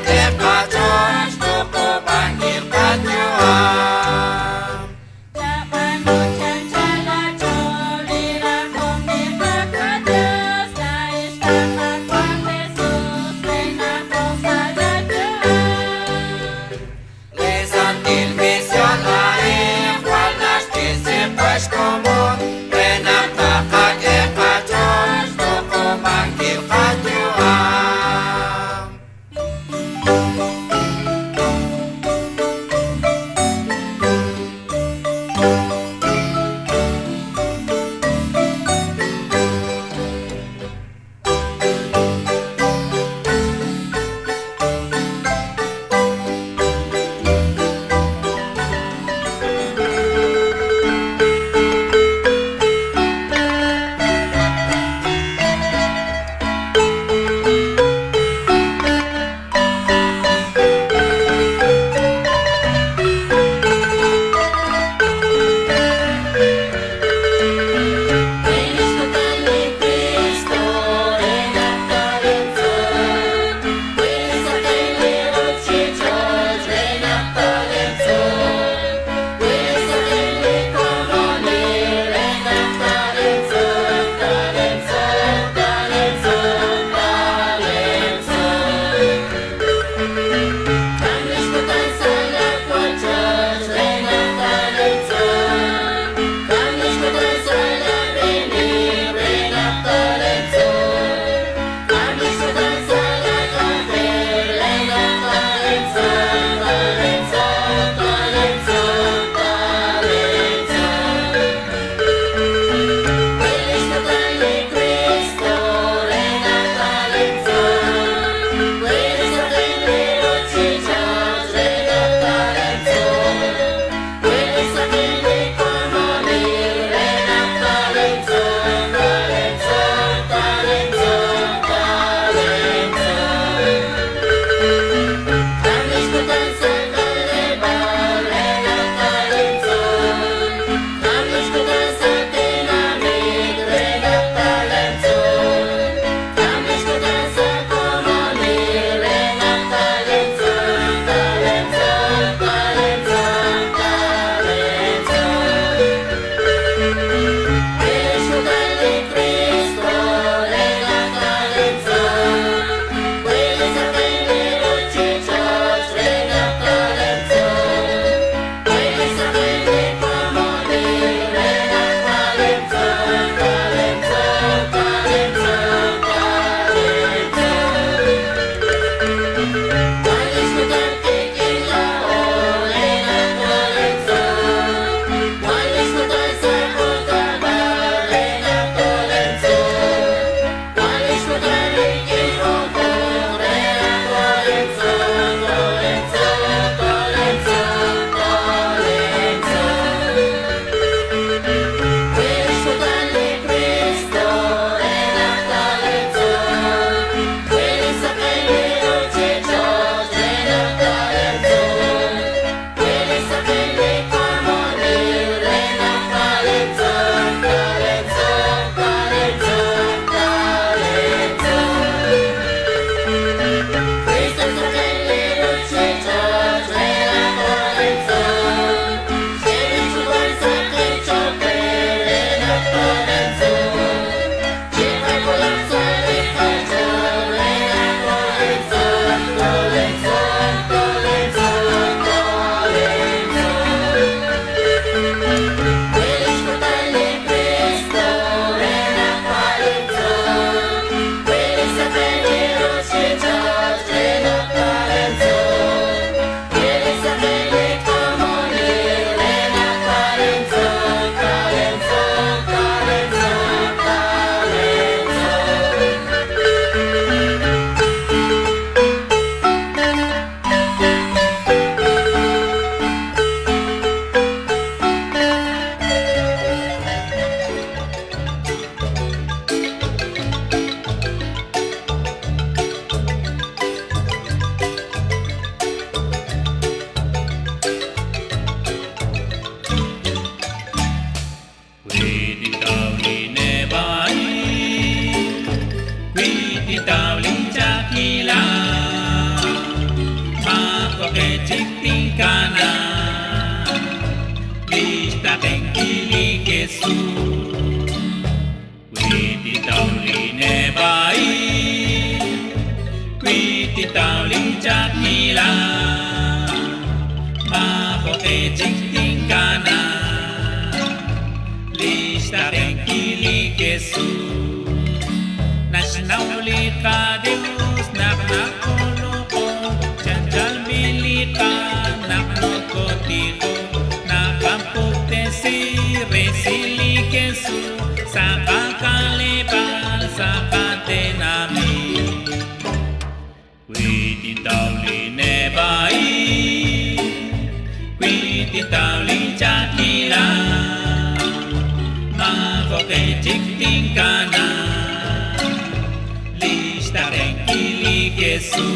Ven a li Jakila Makoke Jikting Kana Lista Tenkili Kesu Nasnauli ka Deus Naknakoloko Janjal Milika Naknokotiko Nakampukte si Resili Kesu Saka Kalebal Saka Tenami Quiti Tauli Nebai Quiti Tauli Jakila Makoke Jikting Kana Lista Tenkili Kesu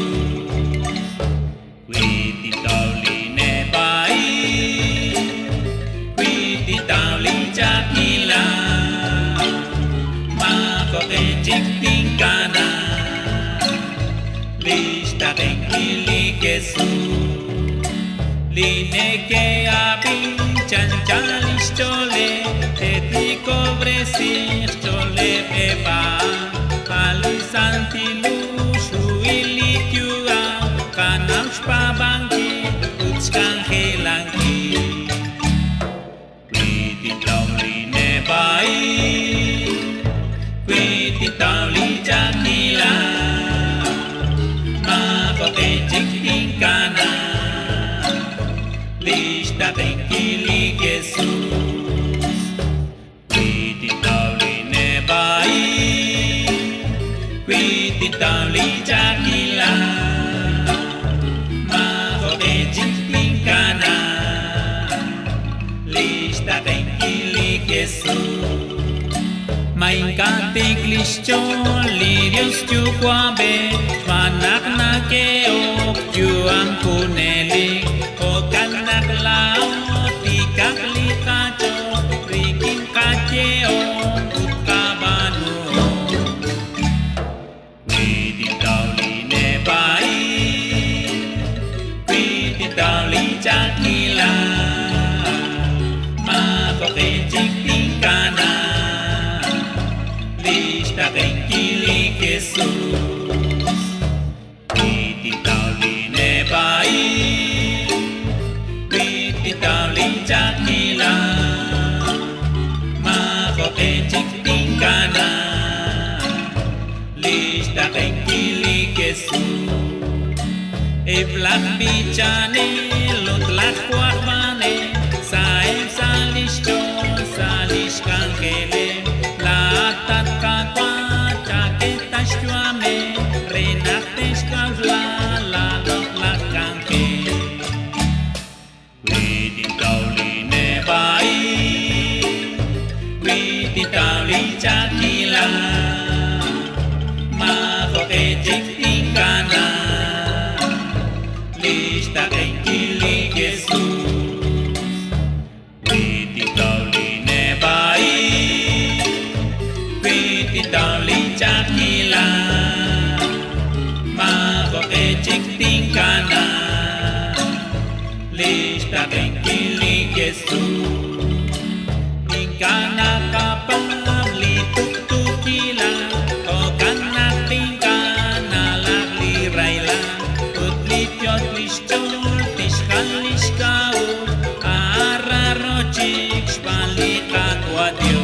Quiti Tauli Nebai Quiti Tauli Jakila Makoke Jikting Kana Lista Tenkili Kesu Lineke Abin Chanchalis Chole Teti Cobresir Chole Pepa Alisantilu Shuili Kyua Kanam Spabanki Utskan Helanki Quiti Tauli Nebai Quiti Tauli Jakila Makoke Jikting Kana Lista Tenkili Kesu Quiti Tauli Nebai Quiti Tauli Jakila Makoke Jikting Kana Lista Tenkili Kesu Mainkatik lischo lirios chukwabe Manak na keok juang kunelik Okanak lao tikak likacho Rikin kacheo utkabanu Quiti Tauli Nebai Quiti Tauli Jakila Makoke Jikting Kana Lista Tenkili Kesu Quiti Tauli Nebai Quiti Tauli Jakila Makoke Jikting Kana Lista Tenkili Kesu Eblak bichane Lotlak kwakbane Saem salish chon Salish kankele Latat kakwa Chaketas chuame Renates kavla Lalot lakanke Quiti Tauli Nebai Quiti Tauli Jakila Makoke Jikting Kana Lista Tenkili Kesu Quiti Tauli Nebai Quiti Tauli Jakila Makoke Jikting Kana Lista Tenkili Kesu Ingkana kapam lituktukila Okanak tingkana lakli raila Utlityot lischol tishkan lishkau Ararochik shpalikat wadyo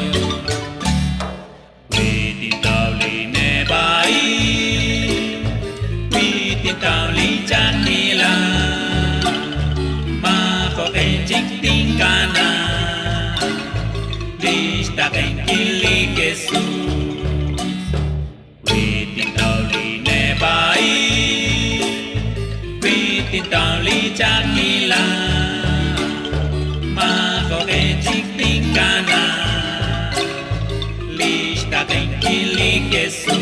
Quiti Tauli Nebai Quiti Tauli Jakila Makoke Jikting Kana Lista Tenkili Kesu Quiti Tauli Nebai Quiti Tauli Jakila Makoke Jikting Kana Lista Tenkili Kesu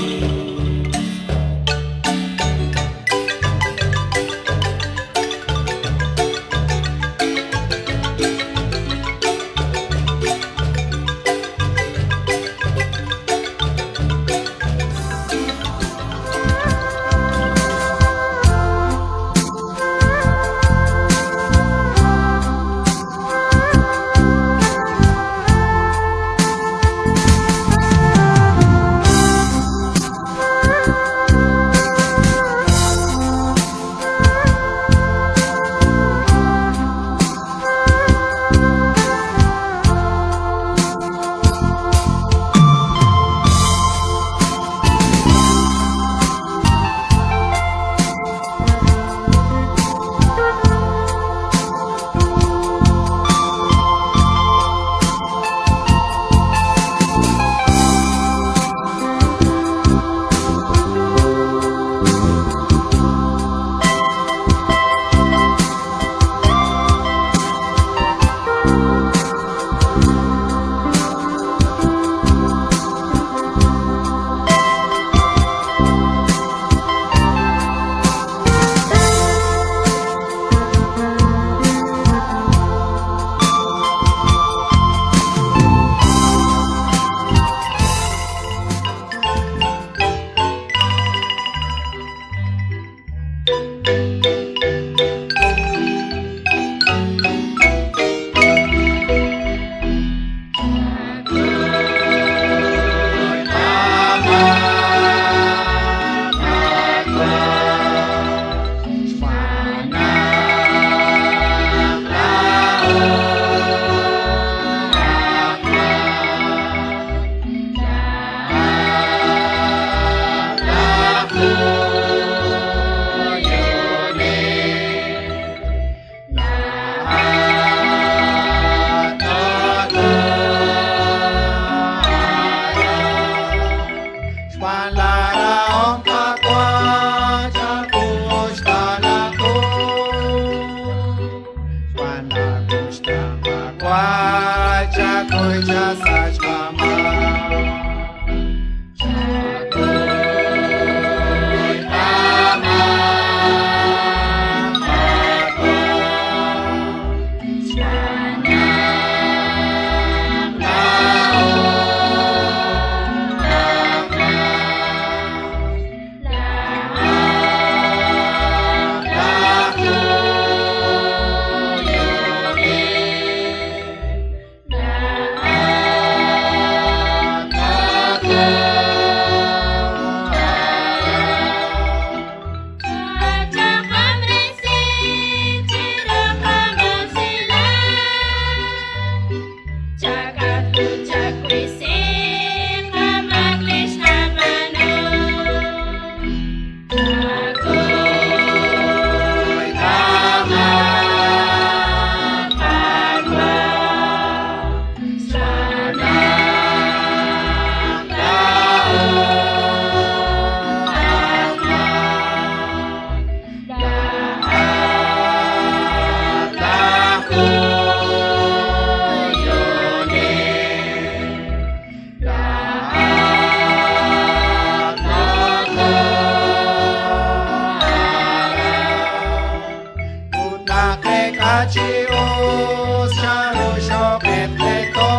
lakek achios sharushok etleto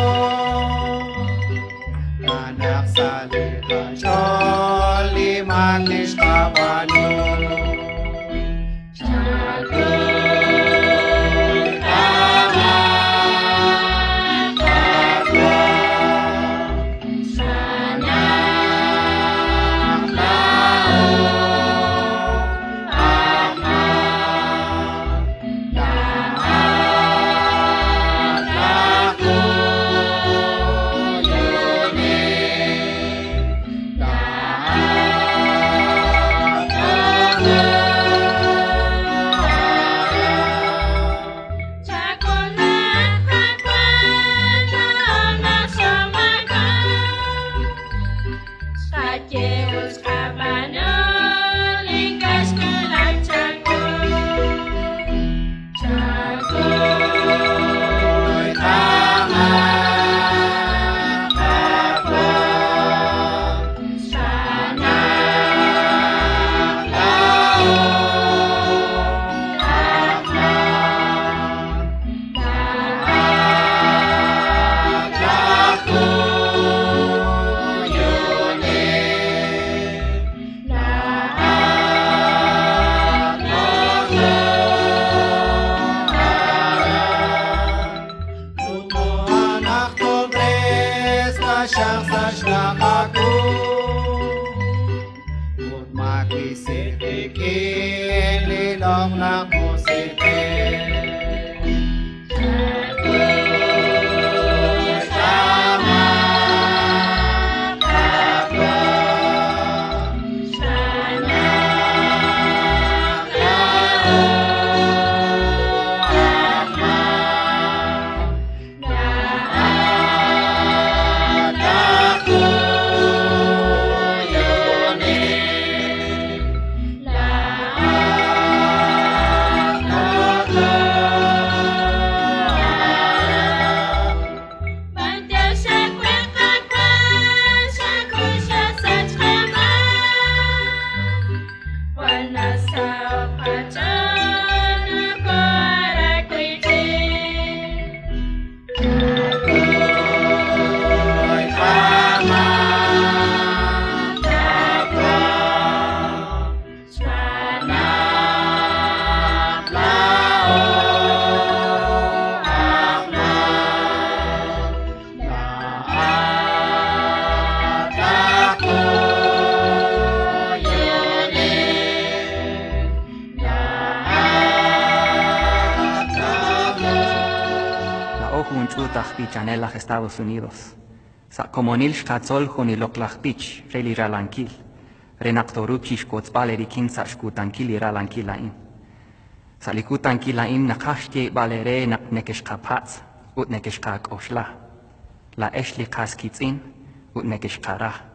anak salita sholi magish kabanu Chanelach Estados Unidos. Sa comunil shkatzol joniloklachpich, reli ralankil. Renaktoruchish kotzbaleri kinsa shkutankili ralankilain. Sa likutankilain nakashtie balere nak nekeshkapatz, ut nekeshkak oshla. La eshli kaskitzin, ut nekeshkarah.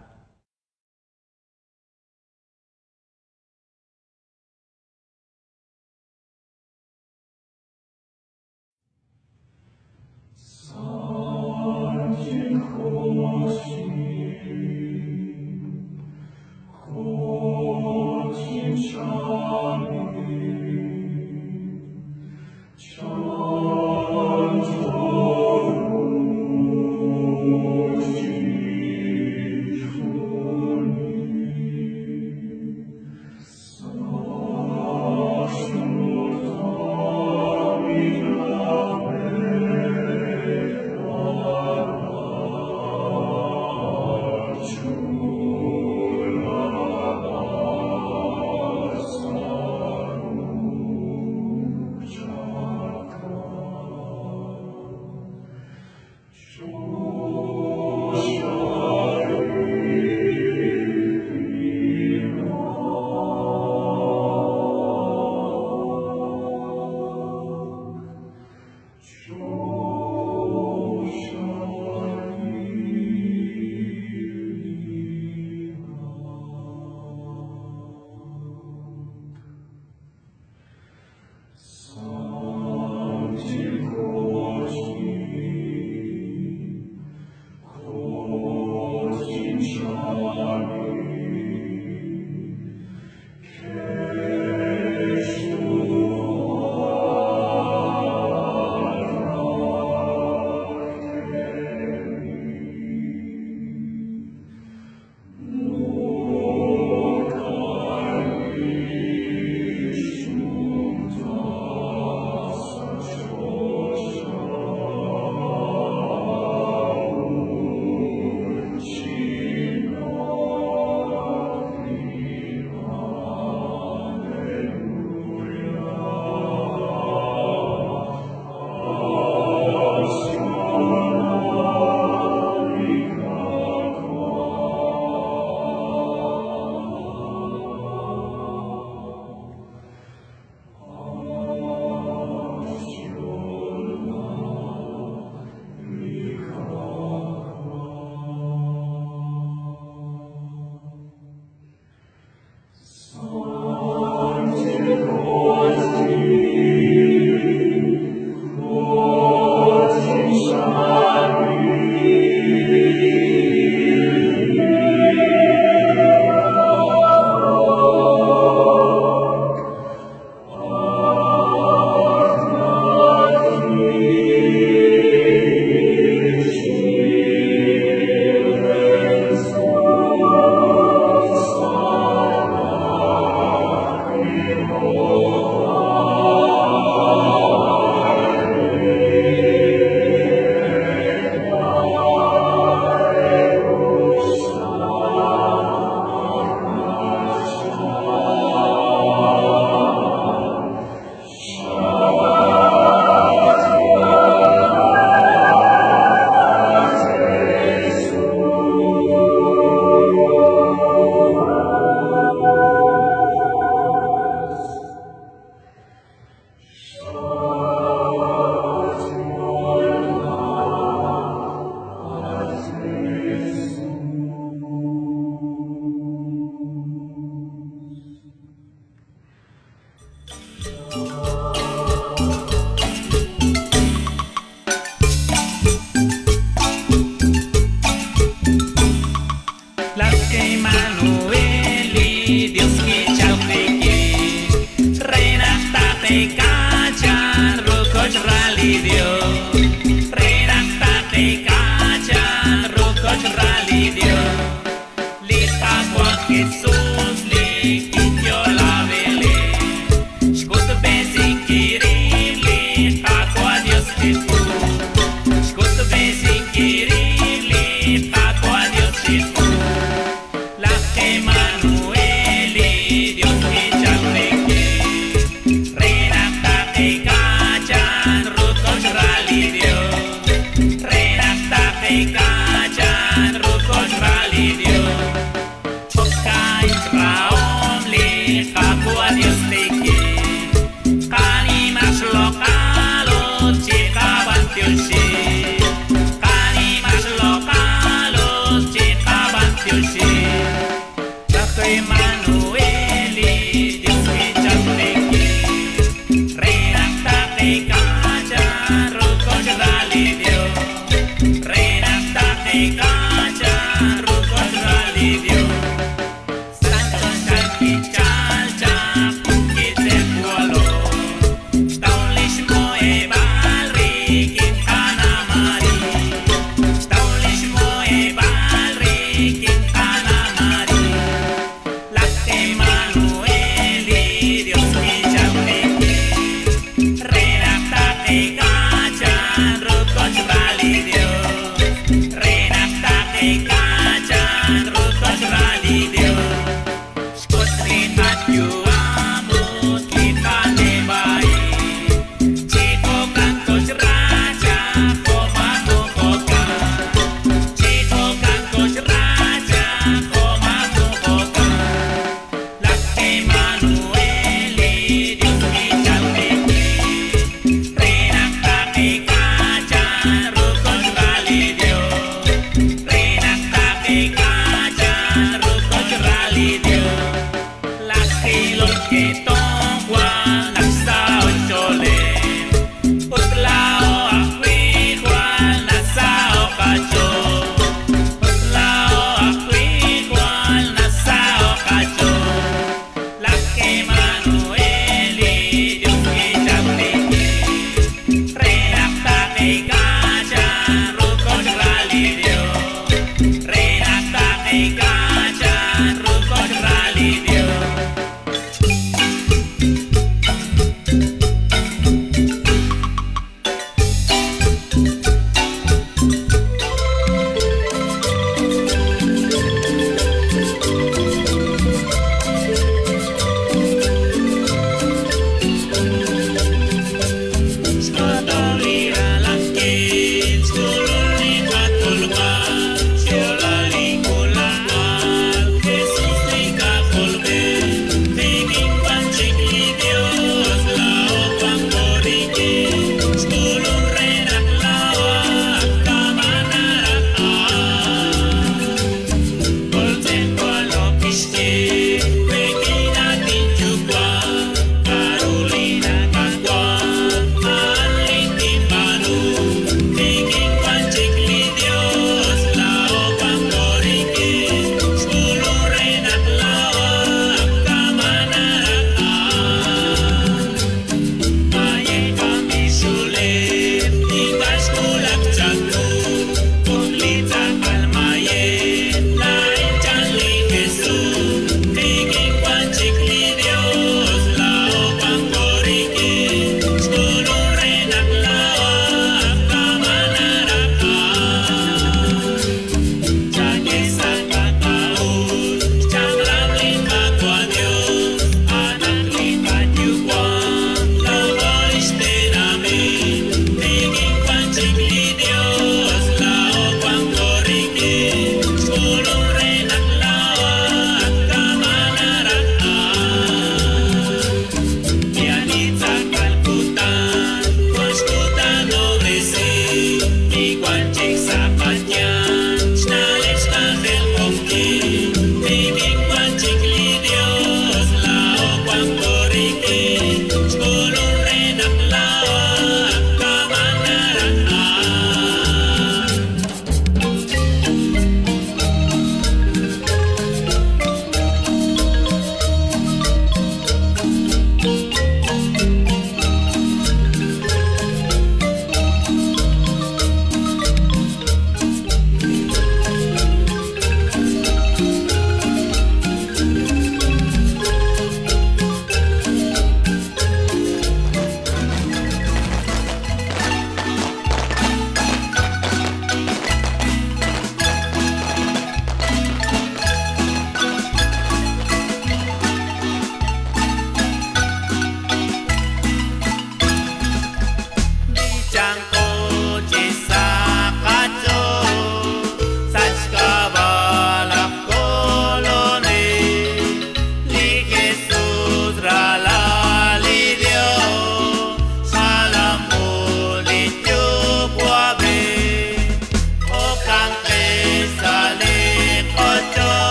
Rallidio,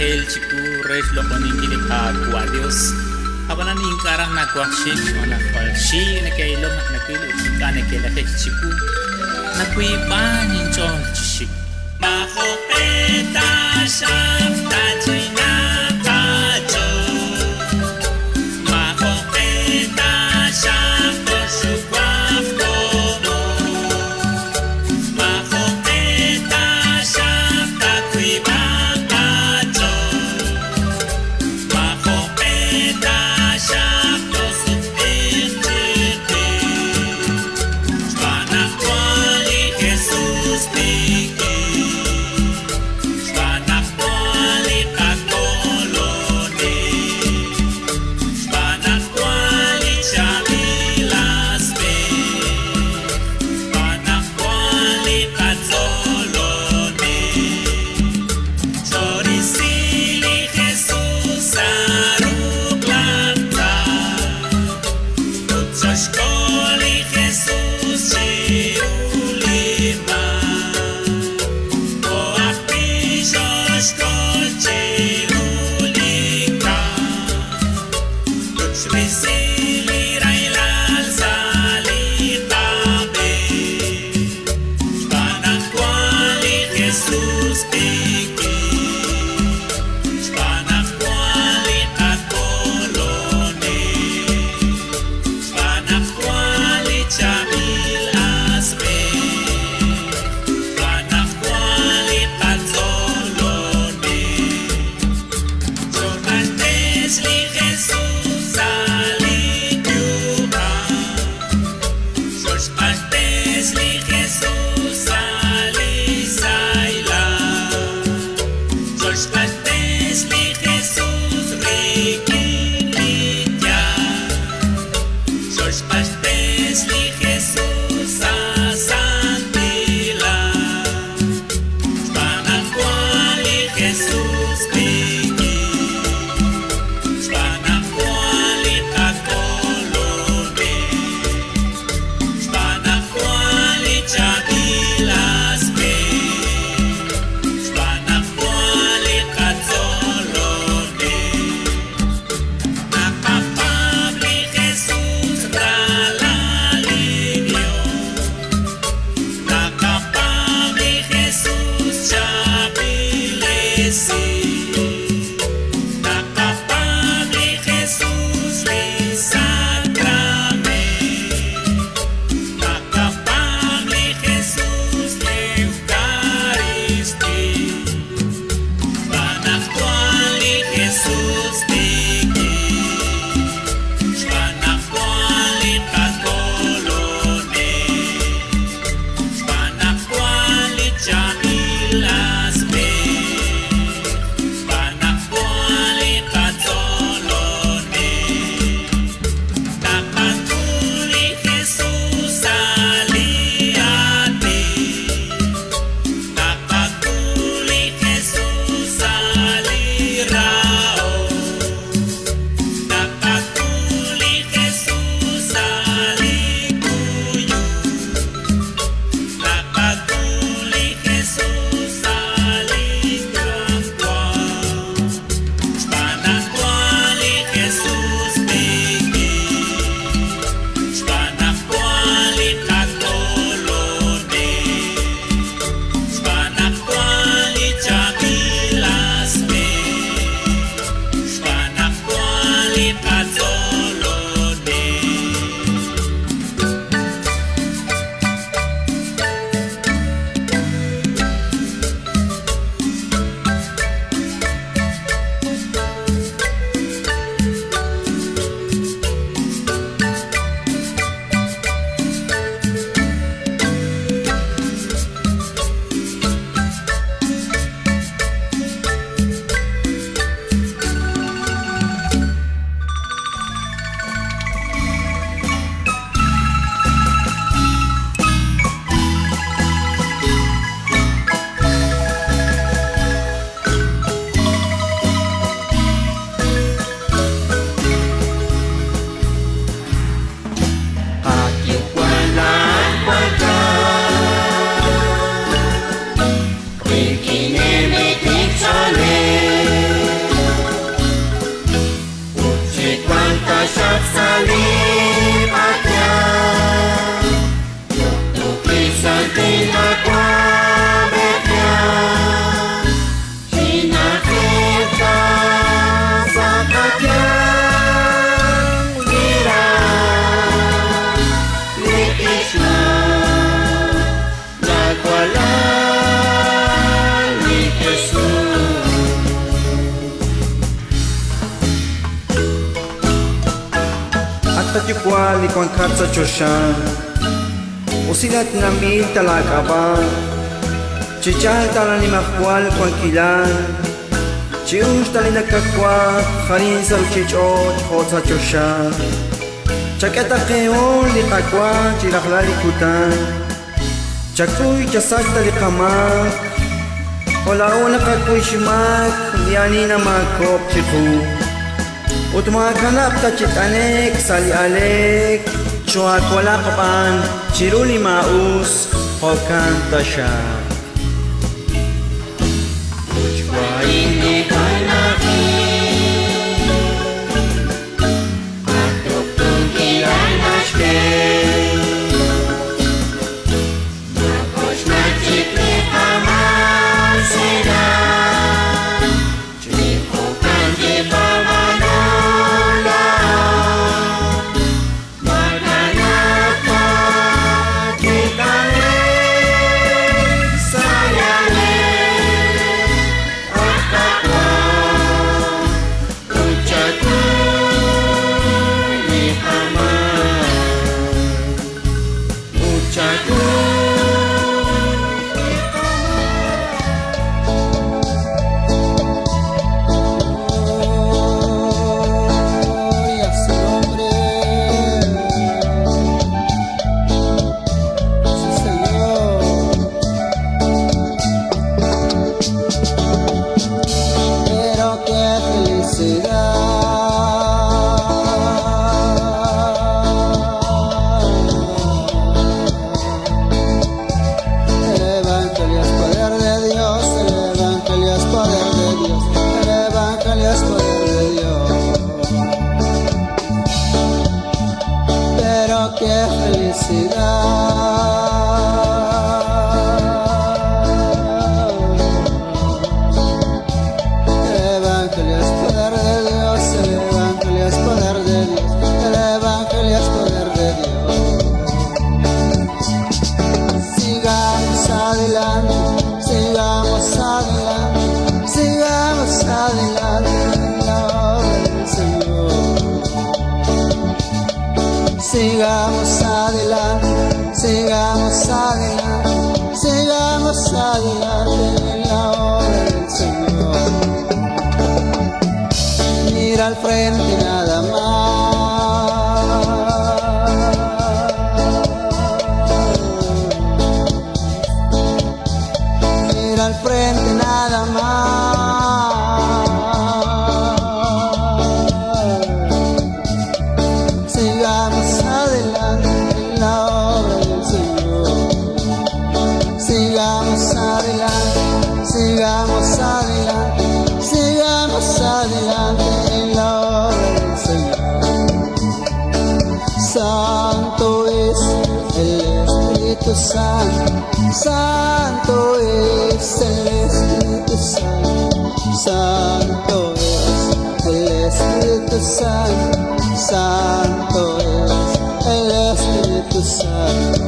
Angel chiku res lo koning kini kagwa Dios. Habanan ning karang nagwakshin o nakwalshi na kay ilong naknakilu ka na kay lakay chiku. Nakwiban yung chong chishik. Makopeta shafta china kacho. Makopeta shafto shukwafto. Makopeta shafta kwiban kacho. Makopeta shafto supirchite. Shvanakwali Jesus tiki. Shvanakwali kako makwal ikon katsa choshan usilat namil talakaba chichal talani makwal kon kilan chiush talina kakwa harin sal chichot khotsa choshan chaketa keon li kakwa chirakhla li kutan chakuy chasakta li qamak Olauna kakuy shimak lianina makop chiku Utmakanap tachitanek sali alek Chuak wala kapan chiruli maus hokan tasyak Uchwaini kanaki Atuk tungkilan nashke Makosh machikli haman sena Chinipukan di pamanola Maganapa kitale sayale Akakwa Uchatu ni haman Uchatu Sigamos adelante, sigamos adelante, sigamos adelante en la obra del Señor. Mira al frente nada más. Mira al frente nada más. Sigamos adelante en la obra del Señor. Sigamos adelante, sigamos adelante, sigamos adelante en la obra del Señor. Santo es el Espíritu Santo, Santo es el Espíritu Santo, Santo es el Espíritu Santo, Santo es el Espíritu Santo.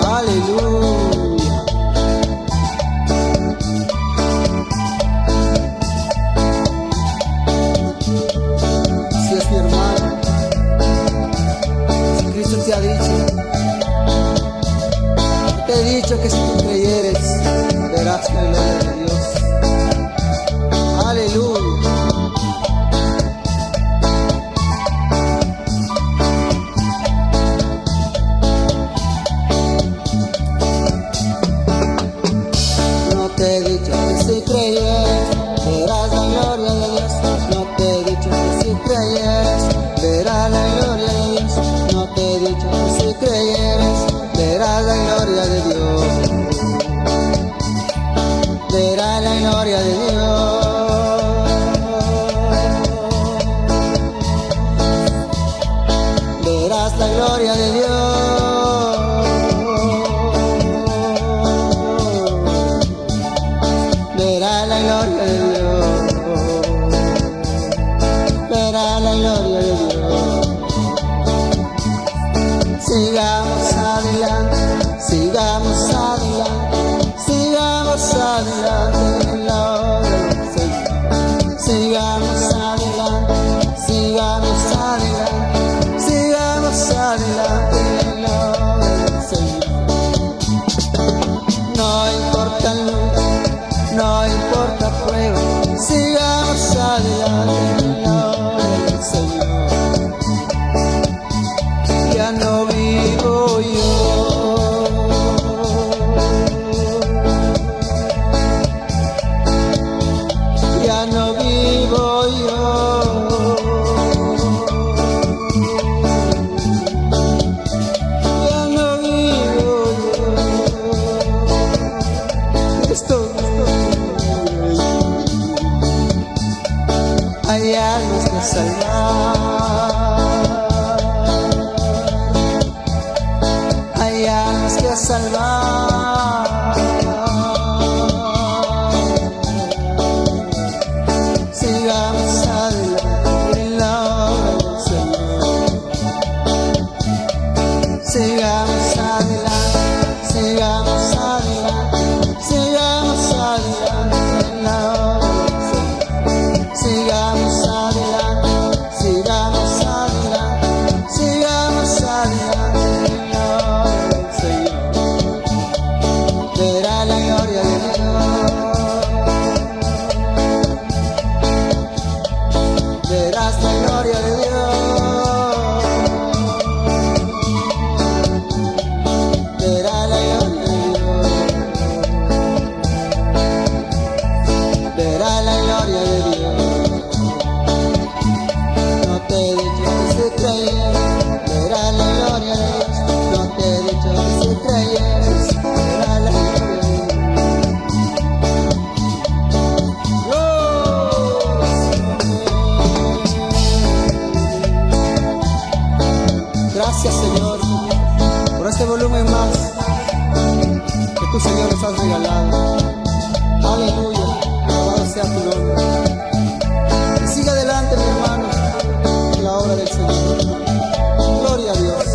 Aleluya. Si es mi hermano, si Cristo te ha dicho, te he dicho que si tú creyeres, verás la gloria de Dios. Aleluya. No te he dicho que si creyeres, verás la gloria de Dios. No te he dicho que si creyeres, verás la gloria de Dios. No te he dicho que si creyeres, verás la gloria de Dios. Verás la gloria de Dios. Verás la gloria de Dios. Verás la gloria de Dios. Verás la gloria de Dios. Sigamos adelante, sigamos adelante, sigamos adelante en la obra del Señor. Sigamos adelante, salvar. Hay almas que salvar. Sigamos adelante en la obra del Señor. Sigamos adelante, sigamos adelante, sigamos adelante en la obra del Señor. Sigamos adelante, sigamos adelante, sigamos adelante en la obra del Señor. Verá la gloria de Dios. Verás la gloria de Dios. Verá la gloria de Dios. Verá la gloria de Dios. No te he dicho que si creyeres, verá la gloria de Dios. No te he dicho que si creyeres, verá la gloria de Dios. Gracias, Señor, por este volumen más que tú, Señor, nos has regalado. Aleluya, alabado sea tu nombre. Y sigue adelante, mi hermano, en la obra del Señor. Gloria a Dios.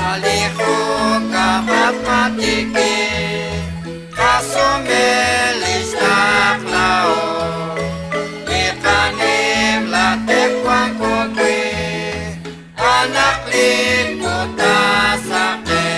Aliho kapat matiki Kasumelis taklao Ikanim latek wang kukwi Anak liputa sake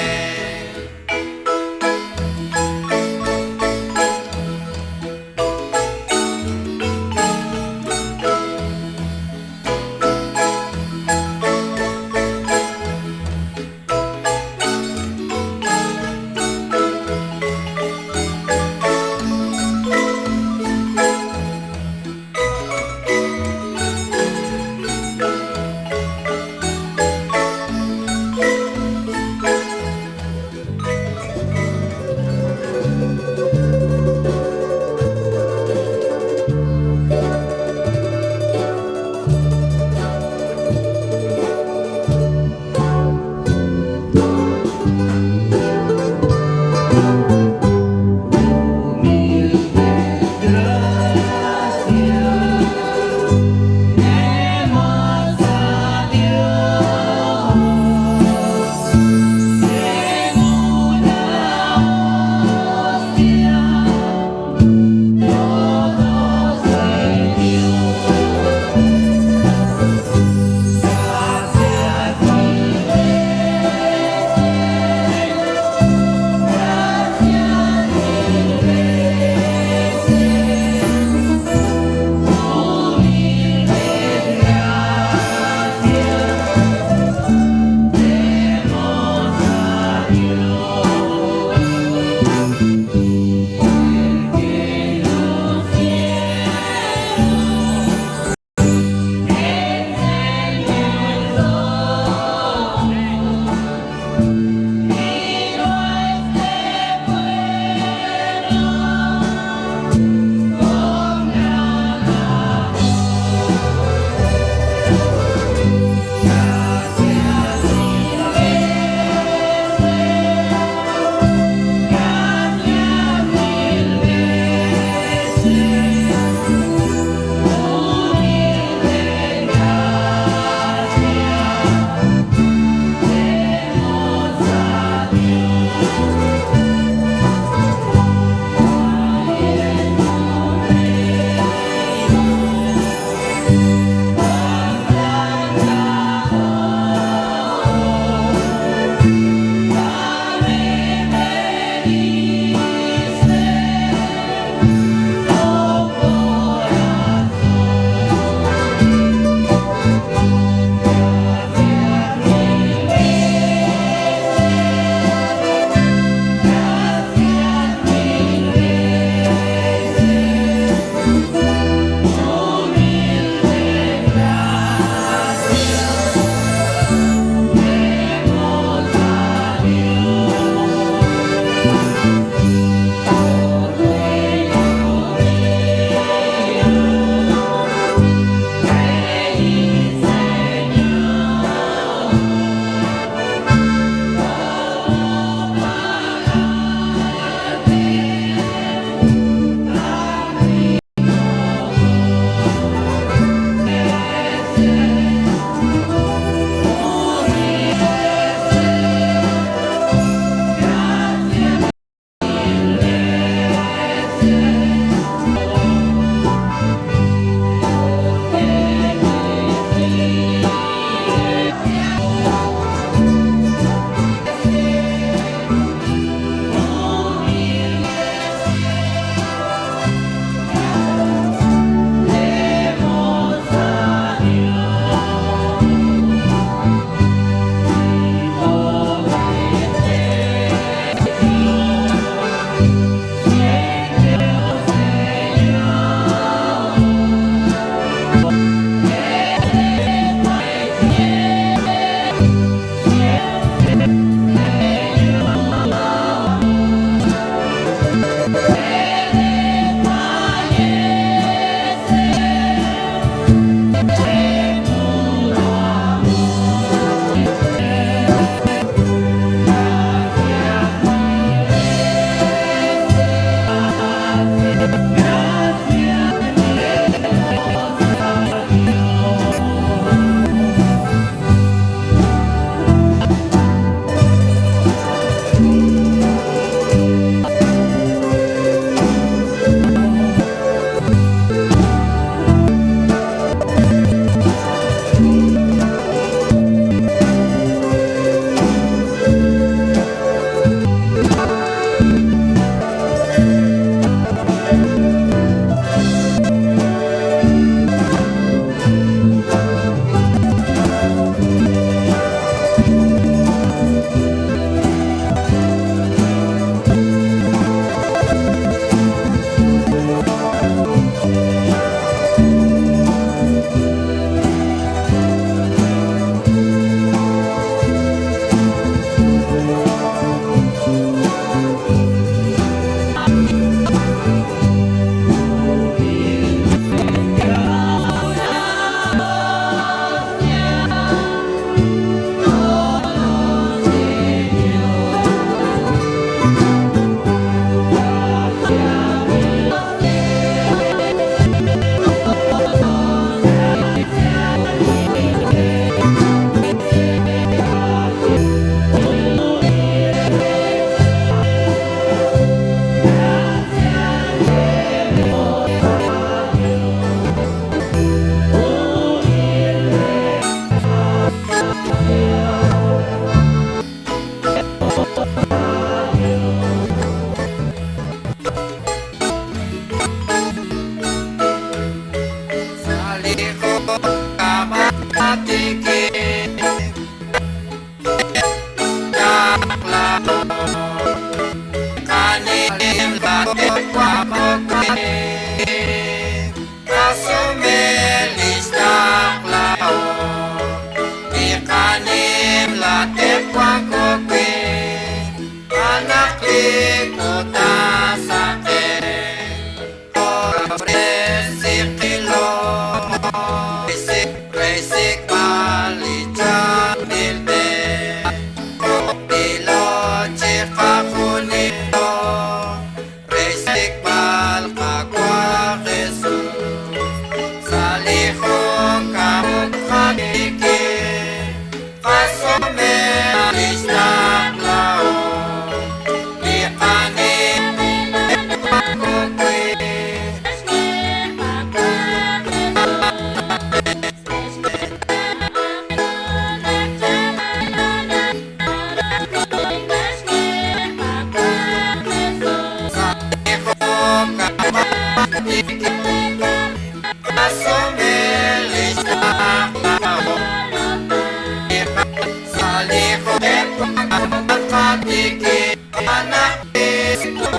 matiki anak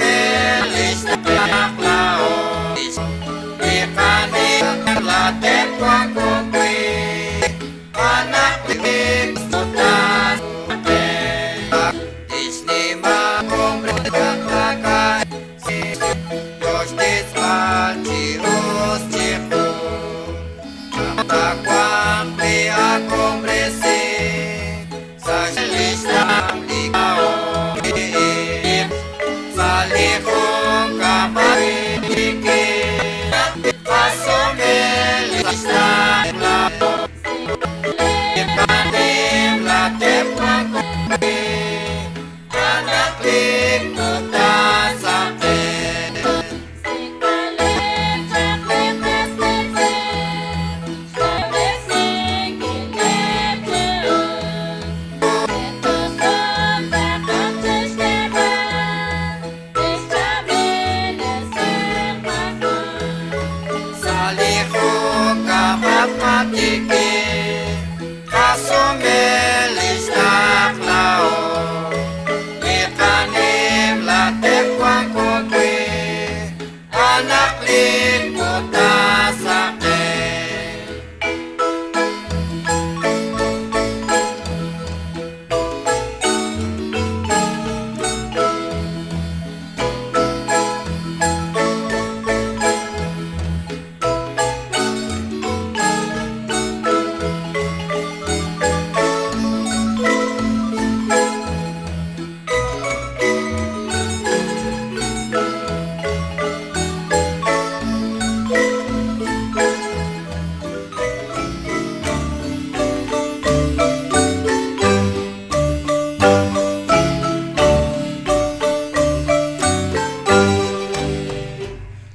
Feliz naklao Ikani laten kwa kukwi anak limik sutan Disney makomre kaklaka Justice Machios Chiku Takwang pia kompresi Sa listang likao Sa likong kamariki Pasomel listang lao Ikanim latem wang kubi Anak likuta sa akin Saliho kamat matiki Kasumelis naklao Ikanim latek wang kukwi Anak likuta sa akin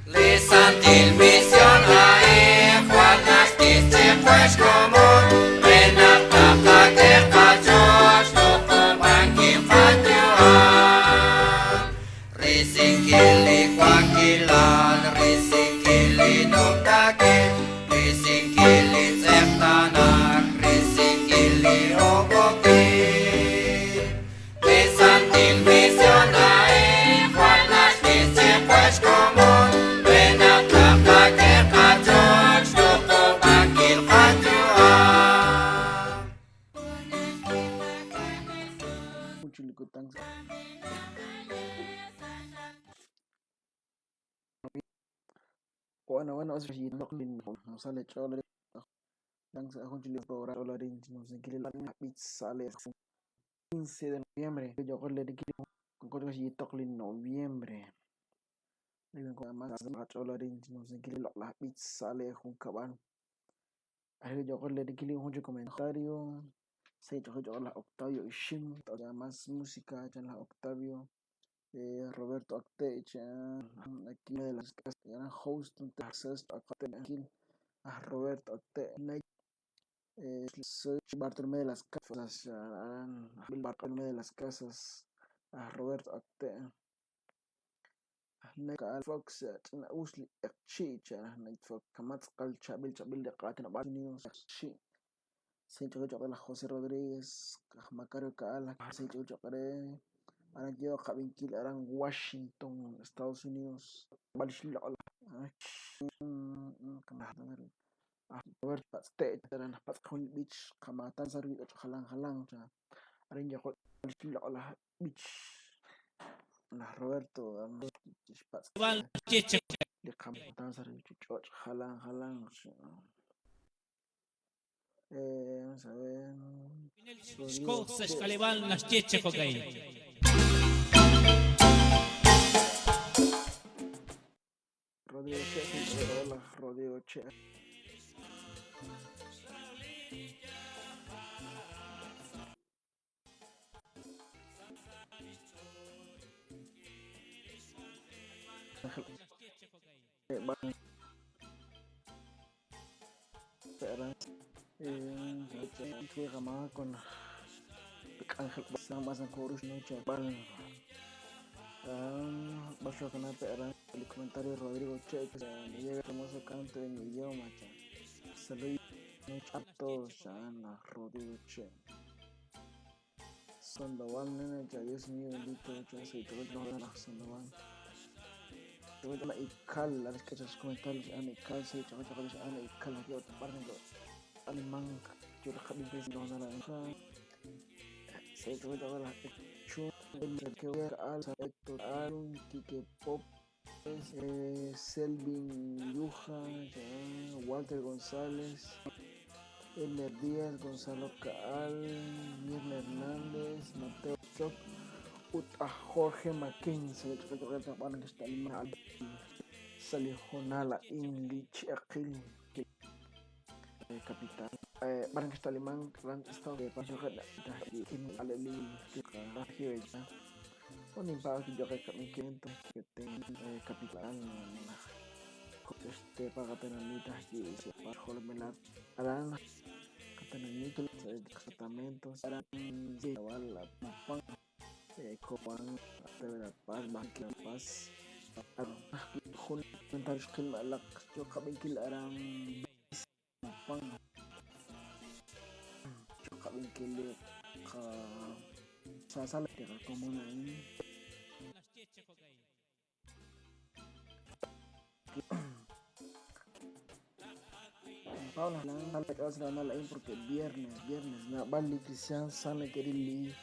Lisantil misión ahí Juan Nastiche pues común Renata kakir kajos Toko bangkim fatuan Risingkili kwakilan Risingkili nuktakin Risingkili sektanak Risingkili obokin Lisantil misión ahí Juan Nastiche pues común Renata kakir kajos Toko bangkim fatuan Kuchilikutang وانا اسف نقل مصالح شغل دانس اكون في البورا دولارين نسجل لنا بيت sale 15 de noviembre yo con le digo con cosas y toque en noviembre le con más dolarin nusajil la bit sale con caban ahí yo con le digo un comentario se yo la Octavio Ishim toda más música ya la Octavio Roberto Actech aquí de las casas eran host de Texas aquí a Roberto Actech soy Bartolomé de las Casas Bartolomé de las Casas a Roberto Actech Neka Fox na usli chicha na Fox kamat qal chabil de qatina bad news shi se yo la José Rodríguez Macario Kaala se yo أنا جوا قابين كيل أران واشنطن Estados Unidos بالشيء لا كنا هذا Robert Pate أنا بس كون بيتش كما تنصر بيتش خلان جا أرين جوا بالشيء لا بيتش أنا روبرتو بيتش بس اللي كما تنصر بيتش خلان مثلا Scorsese Caliban na ściecze kogain. Rodrigo Che, hola Rodrigo Che. Fue jamás con Ángel más en Corus noche Basho con el comentario de Rodrigo Che que me llega hermoso canto en mi idioma. Saludos a todos a Rodrigo Che. Sandoval, nene, ya Dios mío, bendito, yo soy todo el nombre de la Sandoval. Yo voy a dar ikal, la que sus comentarios, ana ikal, sí, yo voy a dar ana ikal, yo te parlo alemán, yo lo que me dice no nada, sí, yo voy a dar chun, el que voy a al Héctor Aaron, Kike Pop, Selvin Yuja, Walter González, Elmer Díaz, Gonzalo Caal, Mirna Hernández, Mateo Choc, Jorge Mackenzie, que está mal, Salijonala, Inlich, Akil, capital. Barang que está alemán, Rang está de paso que en Aleli, que está un impacto que yo que tengo capital. Para Tenanitas y se bajó la melada. Harán Catananitos, tratamientos, harán la pan, copan, la paz, banque la paz. Comentarios que la yo acabé que la harán pan. Yo acabé que le sala que como una Paula lang sala lain porque viernes na bali Cristian sana que li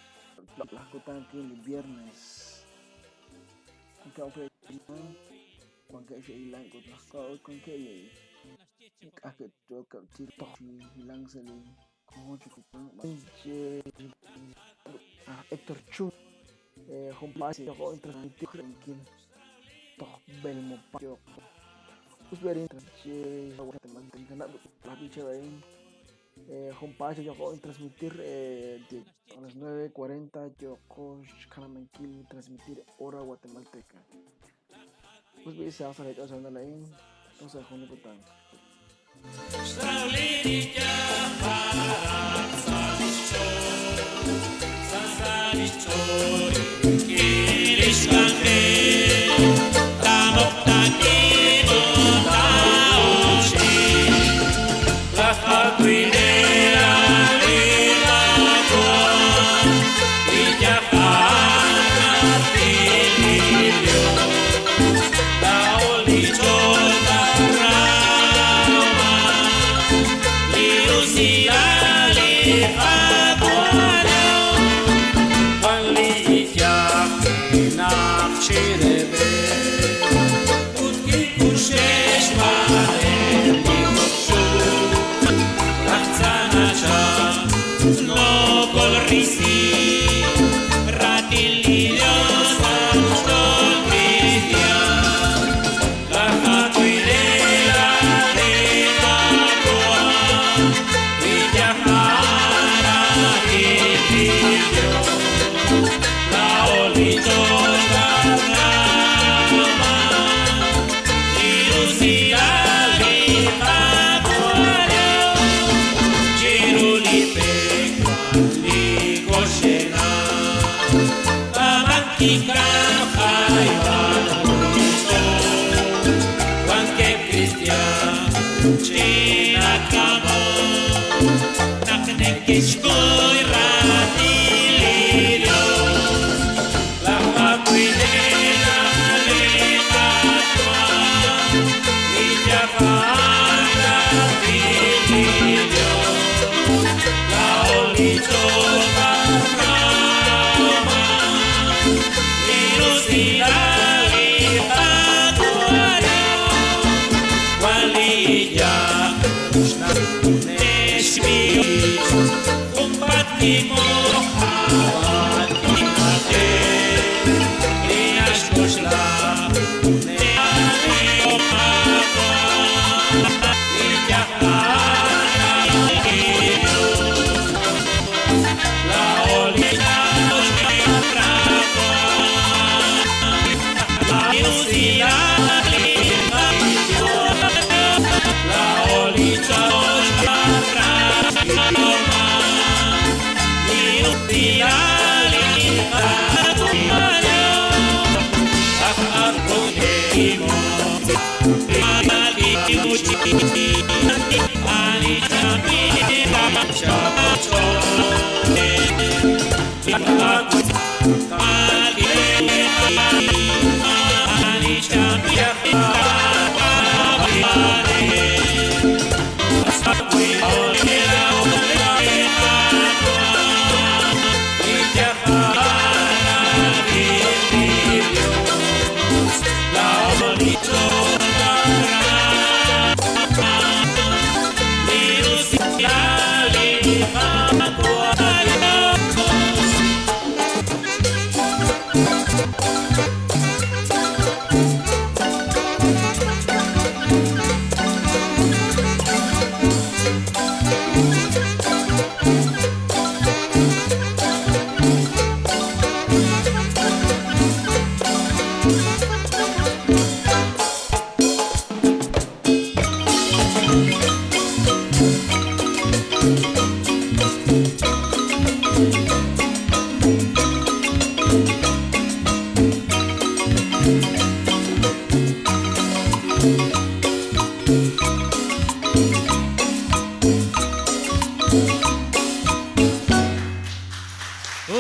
lakukan kini viernes kung ka siya ilang ko nakao kung kaya akit to ka TikTok hilang sa li kung ko Hector Chu humpasi ako interesante kin tok bel mo pa yo Usberin che manten kana lagi chévere humpasi ako transmitir a las 9:40 yo ko Kanamanquil transmitir hora guatemalteca pues bien se hace la cosa en la entonces con el tan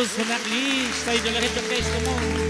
Os Renaklis, tayo dyan lang ito guys, come on.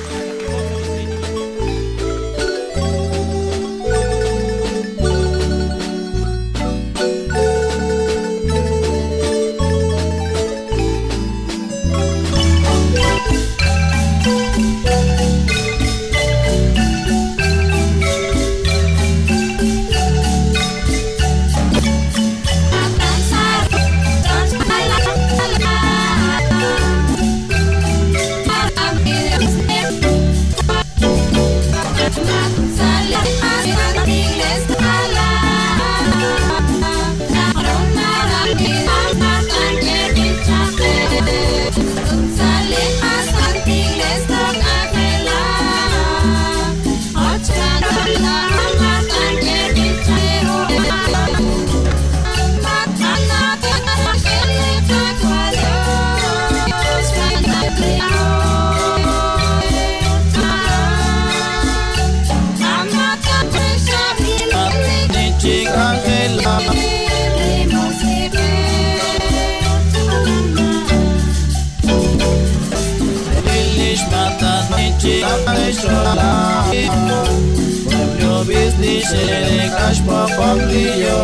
Pueblo bisnisele kashpa pagliyo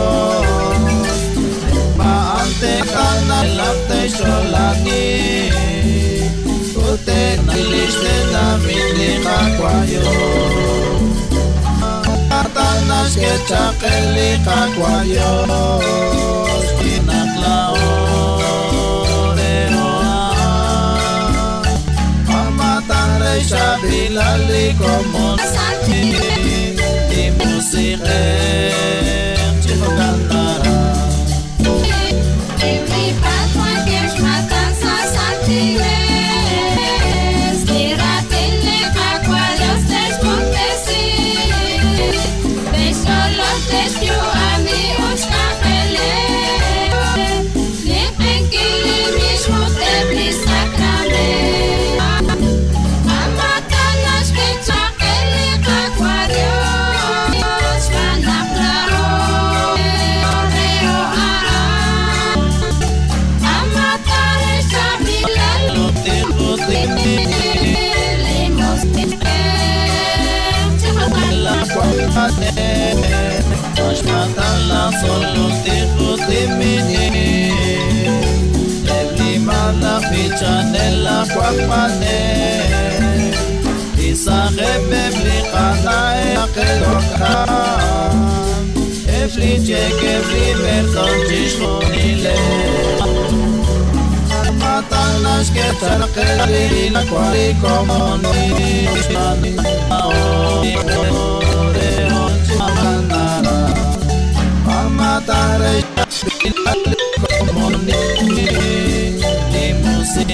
Maante kana lapte sholani Ute naliste na mitli kakwayo Atanas ke chakeli kakwayo Kinaklao Shabilali como di música chico cantará Mas matala solo tico timini Ebli mala fichanela kwapane Isa ebli kana akeloka Ebli cheke ebli merton chismonile Matanas que charkeli la kwali komoni Amatare shabilali komoni di musik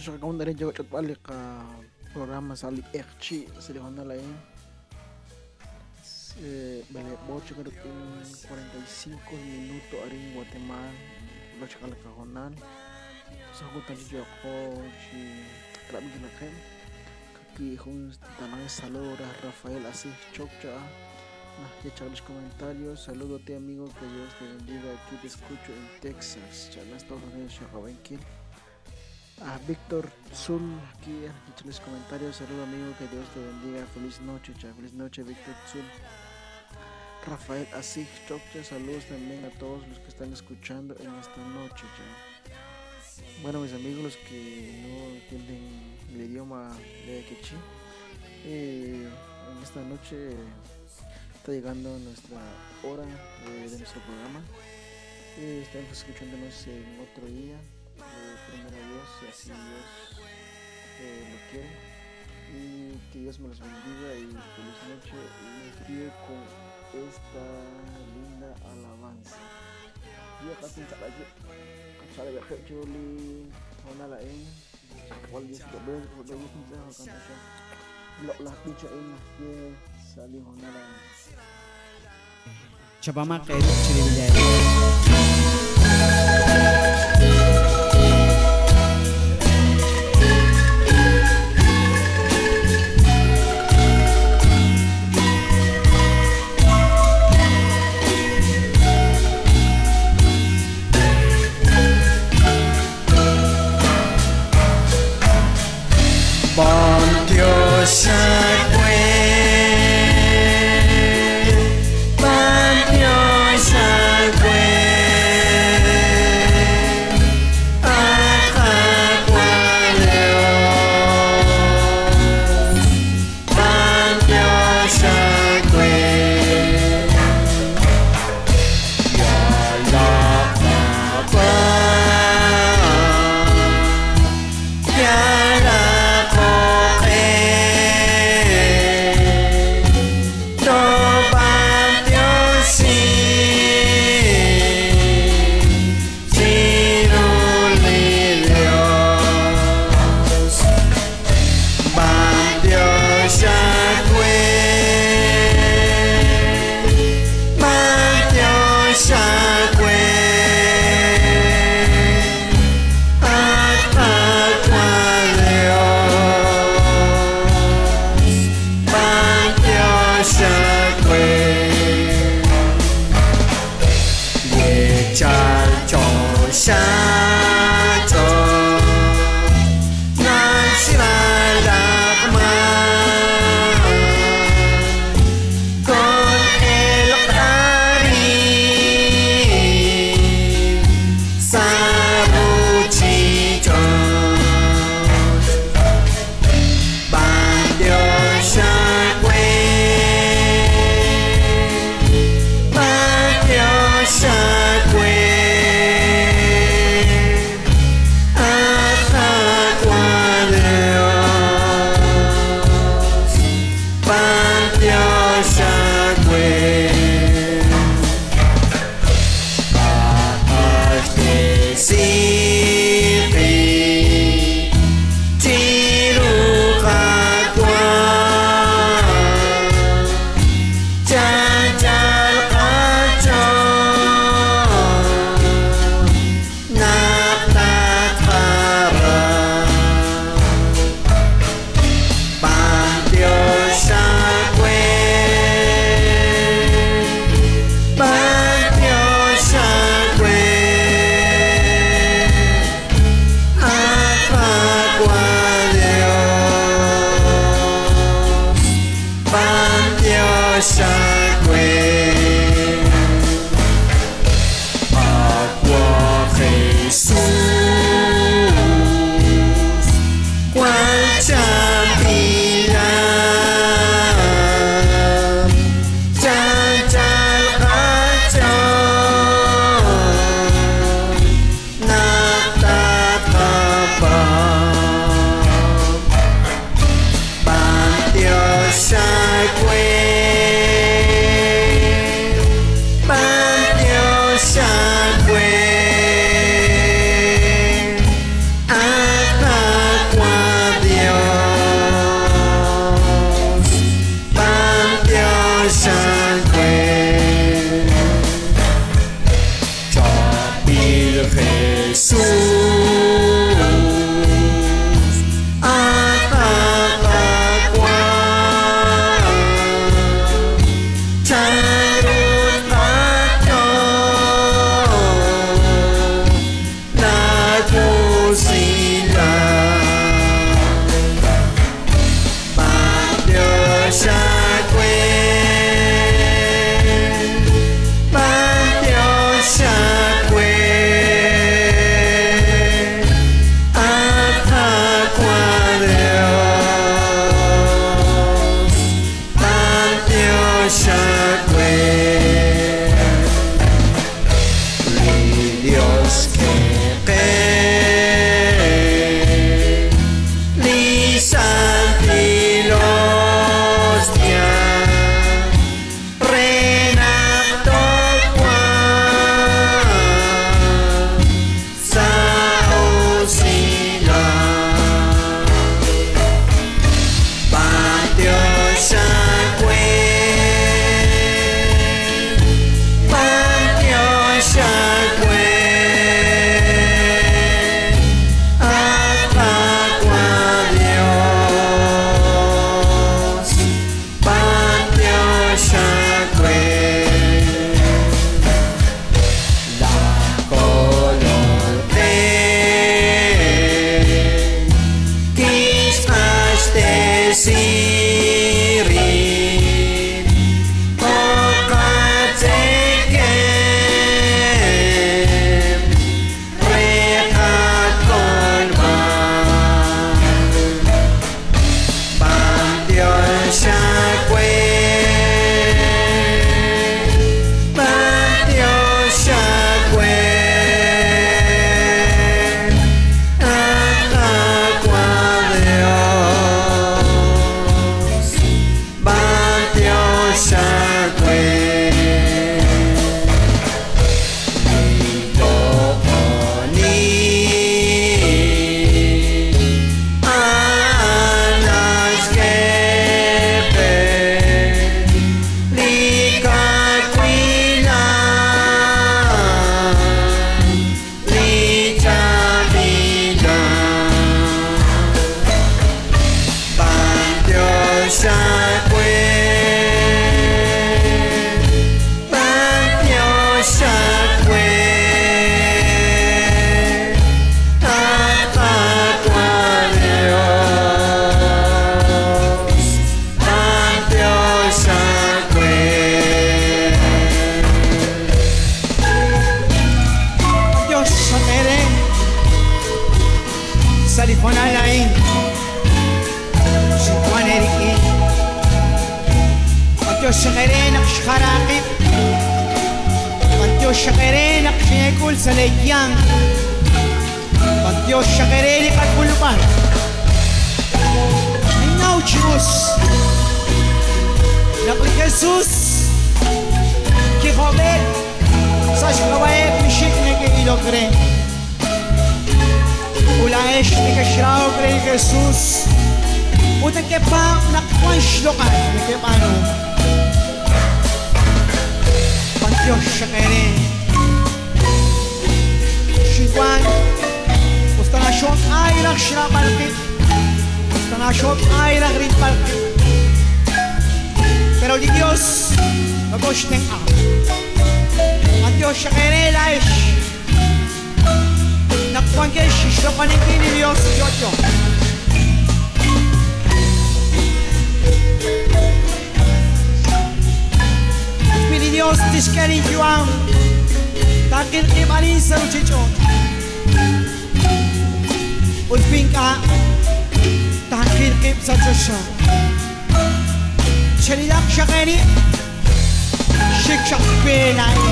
Sa kung na rin jago chat balik ka programa sa Ekchi sa lihon na lain. Bale, 8 ka dating 45 minuto aring Guatemala. Wala siya kalakahonan. Sa kutan siya ako si Rabi Ginakem. Kaki kung tanang saludo a Rafael Asif Chokcha. Ya los comentarios. Saludo a ti amigo, que Dios te bendiga. Aquí te escucho en Texas. Ya en Estados Unidos, Shahawenkin. A Víctor Zul, aquí en los comentarios. Saludo amigo, que Dios te bendiga. Feliz noche, cha. Feliz noche, Víctor Zul. Rafael Asif Chokcha, saludos también a todos los que están escuchando en esta noche, cha. Bueno, mis amigos, los que no entienden el idioma de Quechí, en esta noche está llegando nuestra hora de nuestro programa. Estamos escuchándonos en otro día. Primero Dios, y así Dios lo quiere. Y que Dios me los bendiga y feliz noche. Y me despido con esta linda alabanza. Y acá sin saber sale de Hechuli, una la en, cual Dios lo ve, lo que Dios me deja cantar. Lo las dicho en las Salí con nada. Chabama kayo chiribilay. Bon Dios Dios, Dios shakerenak shkarakip Pan Dios shakerenak shinekul sa ledyang Pan Dios shakerenak at bulupan Minaw Diyos Nakli Jesus Kikobet Sa shkawaek mishik neke ilogre Ulaesh neke shraw kre Jesus Utan ke pa nakwan shlokan neke pano Pan Dios shakere Shikwan Usta na shok ayrak shra palkit Usta na shok ayrak rin palkit Pero di Dios Nagoshteng a Pan Dios shakere laish Nakwan ke shlokan neke ni Dios Dios Dios tiskeri juam takir imanin sa uchichon Ulpinka takir kip sa chosho Chelilak shakeri Shikshak pelay